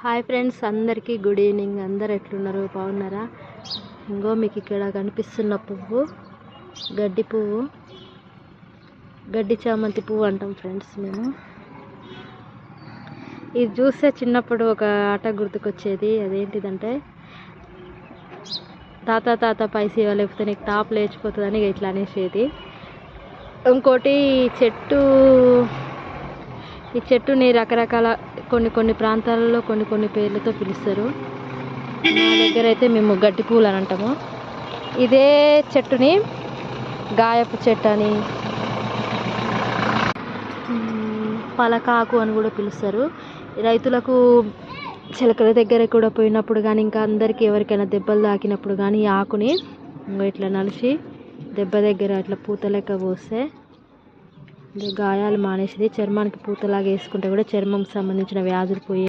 Hi friends, అందరికీ good evening. అందరు ఎట్లున్నారు? బాగున్నారా? ఇంకో మీకు ఇక్కడ కనిపిస్తున్న పువ్వు గడ్డి పువ్వు, గడ్డి చామంతి పువ్వు అంటాం ఫ్రెండ్స్ మేము. ఇది చూస్తే చిన్నప్పుడు ఒక ఆట గుర్తుకొచ్చేది. అదేంటిదంటే తాత తాత పైసా లేకపోతే నీకు టాప్ లేచిపోతుందని ఇట్లా అనేసేది. ఇంకోటి ఈ చెట్టుని రకరకాల కొన్ని ప్రాంతాలలో కొన్ని పేర్లతో పిలుస్తారు. మా దగ్గర అయితే మేము గడ్డి పూలు అని అంటాము. ఇదే చెట్టుని గాయపు చెట్టు అని, పలకాకు అని కూడా పిలుస్తారు. రైతులకు చిలకల దగ్గర కూడా పోయినప్పుడు కానీ, ఇంకా అందరికీ ఎవరికైనా దెబ్బలు తాకినప్పుడు కానీ ఈ ఆకుని ఇట్లా నలిచి దెబ్బ దగ్గర ఇట్లా పూత లెక్క పోస్తే గాయాలు మానేసేది. చర్మానికి పూతలాగా వేసుకుంటే కూడా చర్మం సంబంధించిన వ్యాధులు పోయి